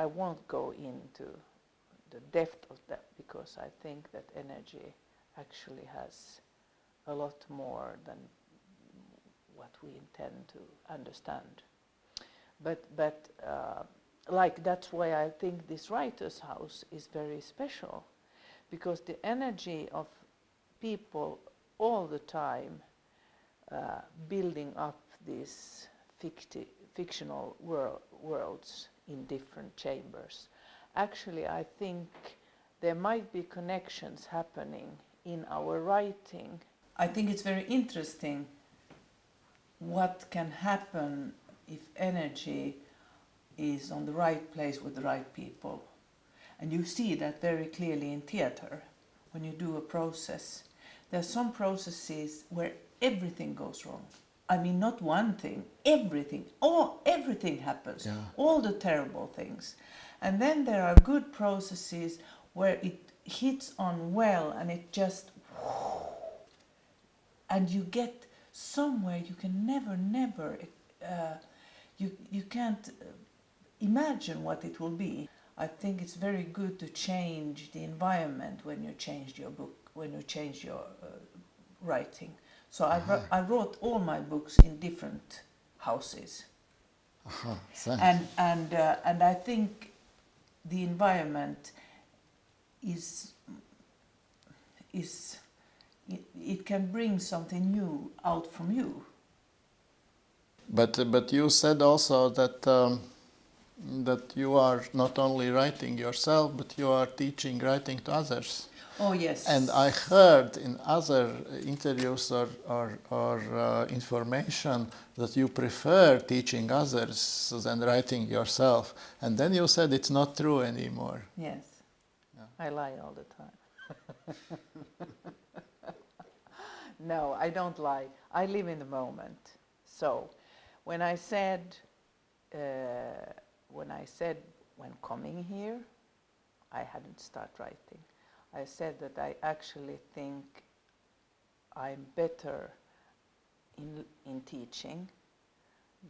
won't go into the depth of that, because I think that energy actually has a lot more than what we intend to understand. But like, that's why I think this writer's house is very special, because the energy of people all the time building up these fictional worlds in different chambers. Actually, I think there might be connections happening in our writing. I think it's very interesting what can happen if energy is on the right place with the right people. And you see that very clearly in theater when you do a process. There are some processes where everything goes wrong. I mean, not one thing, everything. Everything happens, yeah. All the terrible things. And then there are good processes where it hits on well and it just... And you get somewhere you can never... You can't imagine what it will be. I think it's very good to change the environment when you change your book, when you change your writing. So I wrote all my books in different houses. And I think the environment it can bring something new out from you. But you said also that that you are not only writing yourself, but you are teaching writing to others. Oh yes. And I heard in other interviews or information that you prefer teaching others than writing yourself. And then you said it's not true anymore. Yes. Yeah. I lie all the time. No, I don't lie. I live in the moment. So when I said when coming here, I hadn't started writing. I said that I actually think I'm better in teaching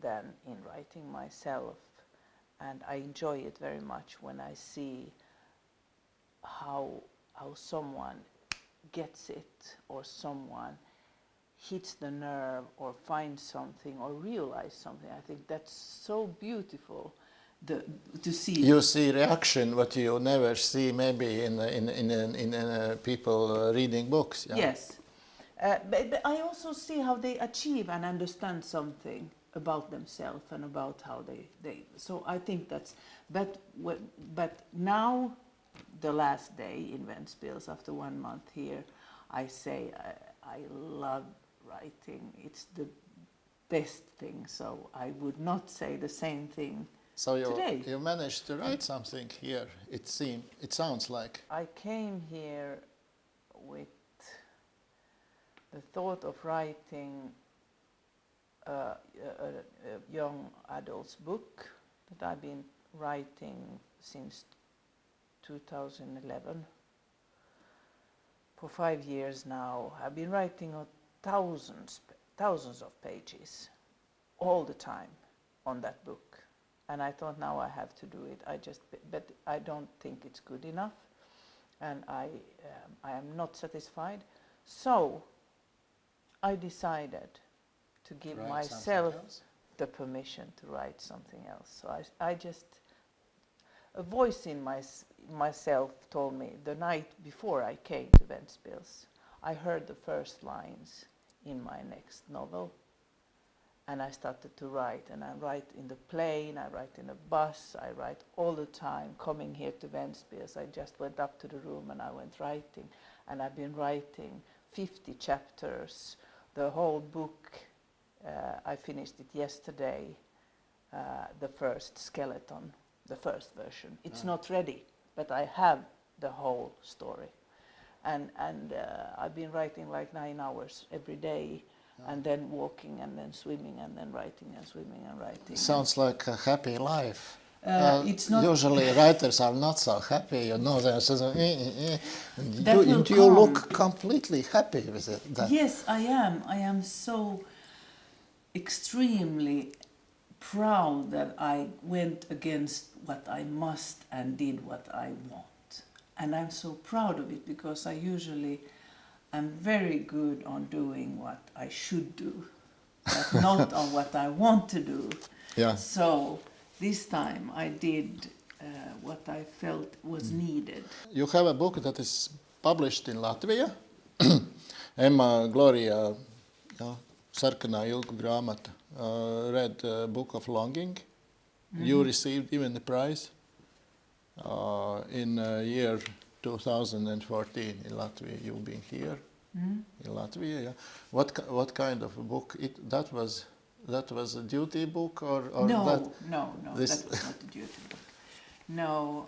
than in writing myself, and I enjoy it very much when I see how someone gets it, or someone hits the nerve or finds something or realize something. I think that's so beautiful. To see. You see reaction, what you never see maybe in people reading books. Yeah? Yes, but I also see how they achieve and understand something about themselves and about how they. So I think that's. But now, the last day in Ventspils, after 1 month here, I say I love writing. It's the best thing. So I would not say the same thing. So you managed to write something here, it sounds like. I came here with the thought of writing a young adult's book that I've been writing since 2011. For 5 years now, I've been writing thousands of pages all the time on that book. And I thought, now I have to do it. But I don't think it's good enough, and I am not satisfied. So I decided to give myself the permission to write something else. So a voice in myself told me the night before I came to Ventspils, I heard the first lines in my next novel. And I started to write, and I write in the plane, I write in a bus, I write all the time. Coming here to Ventspils, I just went up to the room and I went writing. And I've been writing 50 chapters, the whole book. I finished it yesterday, the first skeleton, the first version. It's not ready, but I have the whole story. And I've been writing like 9 hours every day. And then walking, and then swimming, and then writing, and swimming, and writing. Sounds like a happy life. It's not. Usually writers are not so happy, you know. You look completely happy with it. Yes, I am. I am so extremely proud that I went against what I must and did what I want. And I'm so proud of it because I usually am very good on doing what I should do, but not on what I want to do. Yeah. So this time I did what I felt was needed. You have a book that is published in Latvia. Emma Gloria, sarkanā ilgu grāmata, read Book of Longing. You received even the prize in year 2014 in Latvia. You've been here in Latvia. Yeah. What kind of a book? That was a duty book or No, that? no, This- that was not a duty book. No,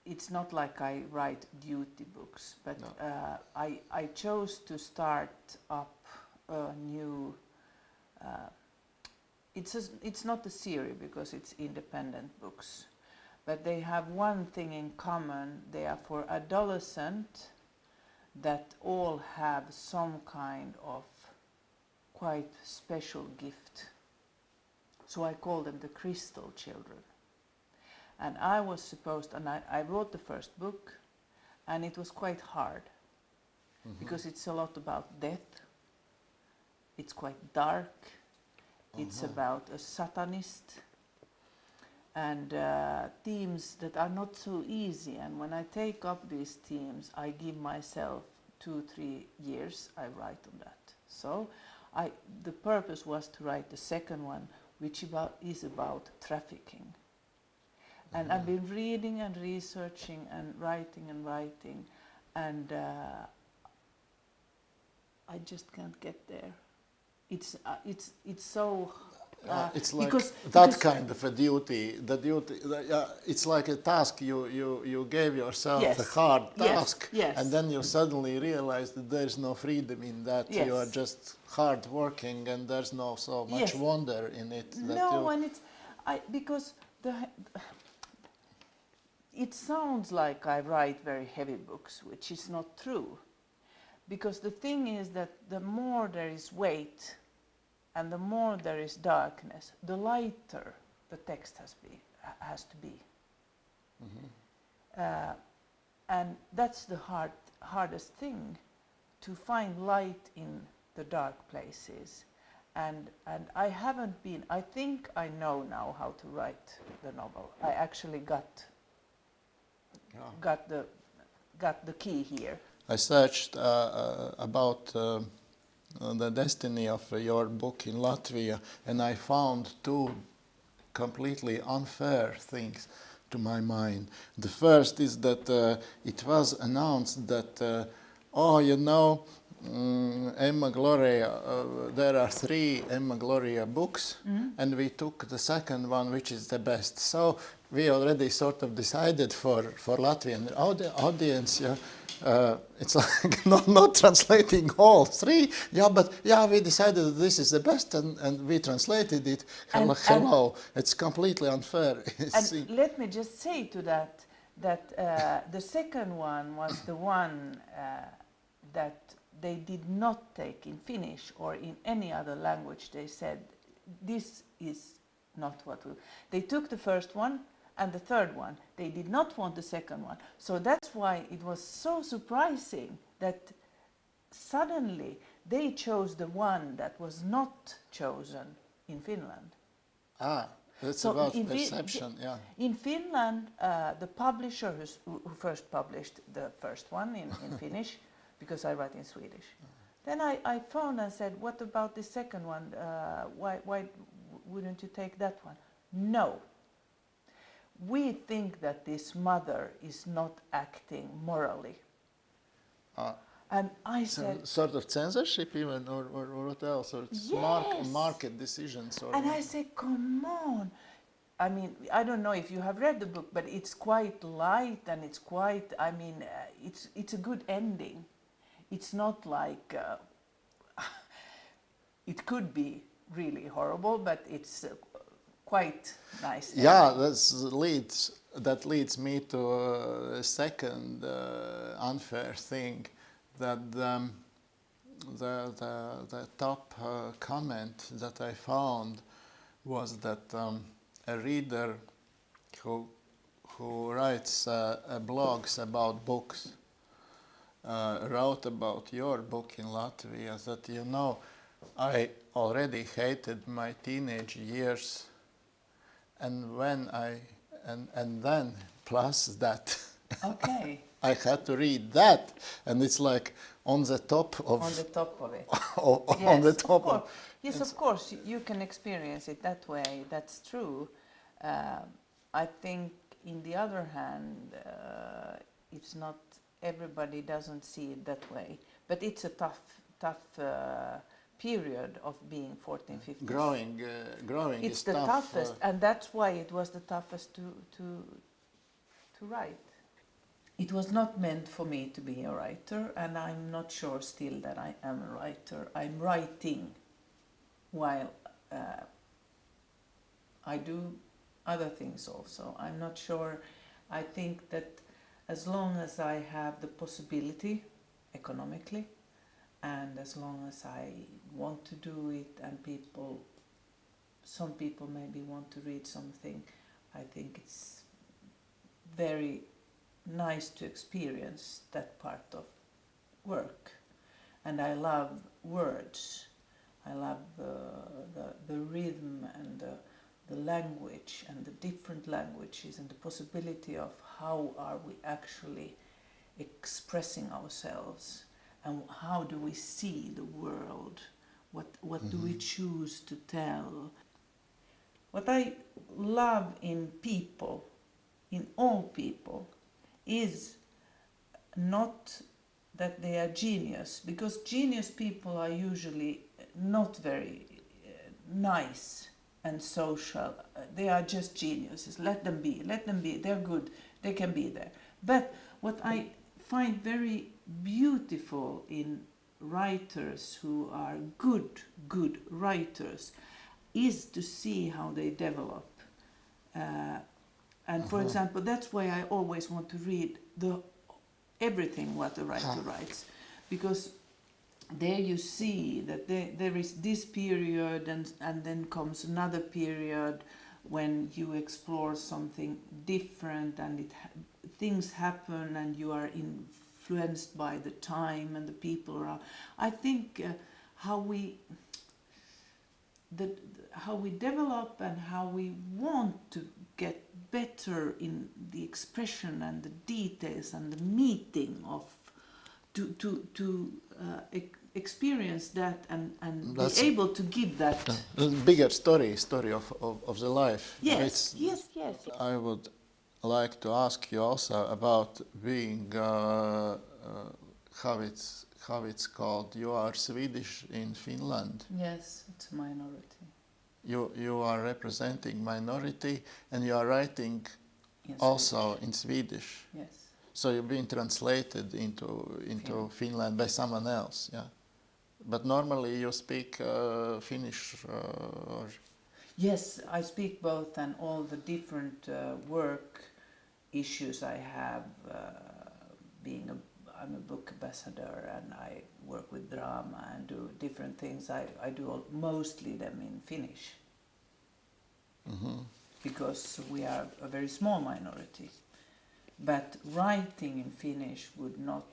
it's not like I write duty books, but No. I chose to start up a new. It's not a series because it's independent books, but they have one thing in common. They are for adolescents that all have some kind of quite special gift. So I call them the crystal children. And I was supposed, and I wrote the first book, and it was quite hard because it's a lot about death. It's quite dark. It's about a Satanist and themes that are not so easy. And when I take up these themes, I give myself 2-3 years. I write on that. So the purpose was to write the second one, which is about trafficking. And I've been reading and researching and writing, and I just can't get there. It's so it's like because kind of a duty. It's like a task you gave yourself, Yes. a hard Yes, task, yes. and then you suddenly realize that there's no freedom in that. Yes. You are just hard working, and there's no so much Yes. wonder in it. No, and because it sounds like I write very heavy books, which is not true. Because the thing is that the more there is weight and the more there is darkness, the lighter the text has to be. And that's the hardest thing, to find light in the dark places. And I haven't been, I think I know now how to write the novel. I actually got the key here. I searched about the destiny of your book in Latvia, and I found two completely unfair things to my mind. The first is that it was announced that, Emma Gloria, there are 3 Emma Gloria books, and we took the second one, which is the best. So we already sort of decided for Latvian audience, it's like not translating all 3. We decided that this is the best, and we translated it. Hello, it's completely unfair. And let me just say to that the second one was the one that they did not take in Finnish or in any other language. They said, this is not what we... They took the first one and the third one. They did not want the second one. So that's why it was so surprising that suddenly they chose the one that was not chosen in Finland. That's So about perception, yeah. In Finland, the publisher who first published the first one in Finnish, because I write in Swedish. Then I phoned and said, what about the second one? Why wouldn't you take that one? No. We think that this mother is not acting morally. And I said... Sort of censorship even, or what else? Or it's Yes. market decisions? Or And I said, come on. I mean, I don't know if you have read the book, but it's quite light and it's quite, it's a good ending. It's not like, it could be really horrible, but it's quite nice. Yeah, that leads me to a second unfair thing, that the top comment that I found was that a reader who writes blogs about books wrote about your book in Latvia, that, you know, I already hated my teenage years, and then plus that Okay. I had to read that, and it's like on the top of On the top of it. on the top of course. of Yes, of course, you can experience it that way. That's true. I think, in the other hand, it's not everybody doesn't see it that way. But it's a tough period of being 14, 15. growing It's is the tough, toughest, and that's why it was the toughest to write. It was not meant for me to be a writer, and I'm not sure still that I am a writer. I'm writing while I do other things also. I'm not sure. I think that as long as I have the possibility economically, and as long as I want to do it, and some people maybe want to read something, I think it's very nice to experience that part of work. And I love words. I love the rhythm and the language and the different languages and the possibility of how are we actually expressing ourselves, and how do we see the world, what do we choose to tell. What I love in people, in all people, is not that they are genius, because genius people are usually not very nice and social. They are just geniuses. Let them be, they're good, they can be there. But what I find very beautiful in writers who are good writers is to see how they develop. And for example, that's why I always want to read everything what a writer writes, because there you see that there is this period, and then comes another period when you explore something different, and things happen, and you are influenced by the time and the people around. I think how we develop and how we want to get better in the expression and the details and the meeting of to experience that and be able to give that bigger story of the life. yes. I would like to ask you also about being how it's called. You are Swedish in Finland. Yes, it's a minority. You are representing minority, and you are writing also in Swedish. Yes. So you've been translated into Finland by someone else, yeah. But normally you speak Finnish. Or Yes, I speak both, and all the different work issues I have. I'm a book ambassador, and I work with drama and do different things. I do mostly them in Finnish, because we are a very small minority. But writing in Finnish would not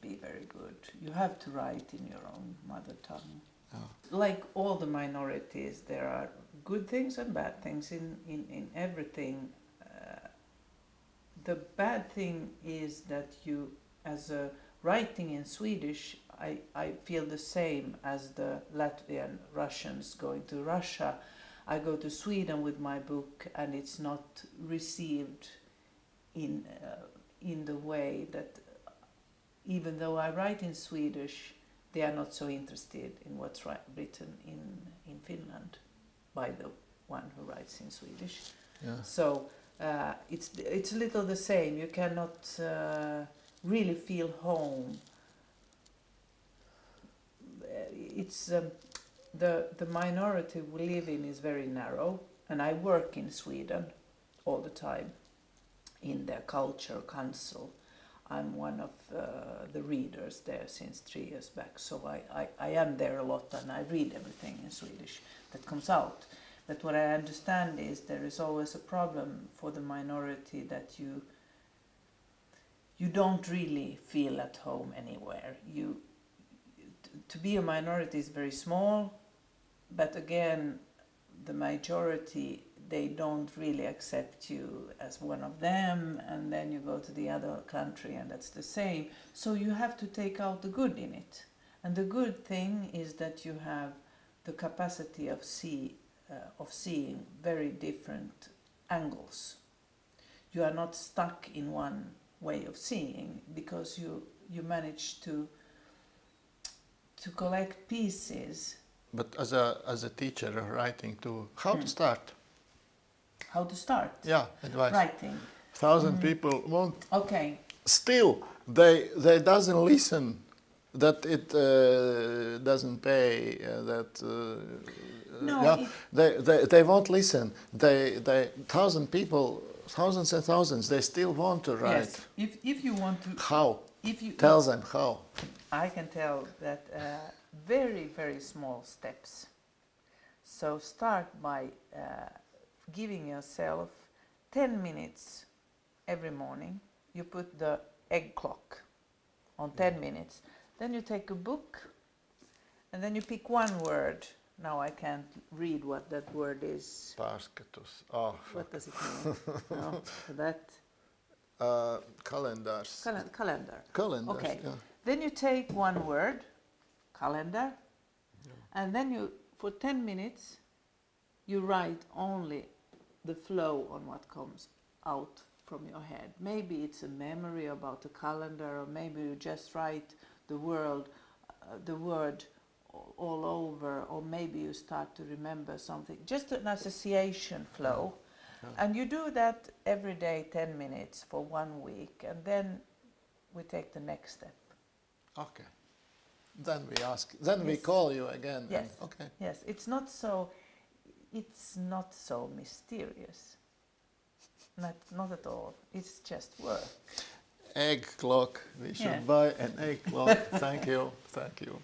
be very good. You have to write in your own mother tongue. Oh. Like all the minorities, there are good things and bad things in everything. The bad thing is that you, as a writing in Swedish, I feel the same as the Latvian Russians going to Russia. I go to Sweden with my book, and it's not received in the way that, even though I write in Swedish, they are not so interested in what's written in Finland by the one who writes in Swedish. Yeah. So it's a little the same. You cannot really feel home. It's the minority we live in is very narrow, and I work in Sweden all the time in their culture council. I'm one of the readers there since 3 years back, so I am there a lot and I read everything in Swedish that comes out. But what I understand is there is always a problem for the minority that you don't really feel at home anywhere. To be a minority is very small, but again, the majority, they don't really accept you as one of them, and then you go to the other country and that's the same. So you have to take out the good in it. And the good thing is that you have the capacity of seeing very different angles. You are not stuck in one way of seeing, because you manage to collect pieces. But as a teacher of writing too, how to start? How to start? Yeah, advice. Writing. 1,000 people won't. Okay. Still, they doesn't listen. That it doesn't pay. No. Yeah, they won't listen. They 1,000 people, thousands and thousands. They still want to write. Yes. If you want to. How? Tell them how. I can tell that very, very small steps. So start by giving yourself 10 minutes every morning. You put the egg clock on 10 minutes. Then you take a book and then you pick one word. Now I can't read what that word is. Pārskatus. Oh, what does it mean? No, that. Calendars. Calendar. Calendars, okay. Yeah. Then you take one word, calendar, and then for 10 minutes, you write only the flow on what comes out from your head. Maybe it's a memory about a calendar, or maybe you just write the word all over, or maybe you start to remember something. Just an association flow. And you do that every day, 10 minutes for 1 week, and then we take the next step. Okay. Then we ask. Then we call you again. Yes. Okay. Yes. It's not so mysterious. Not at all. It's just work. Egg clock. We should buy an egg clock. Thank you. Thank you.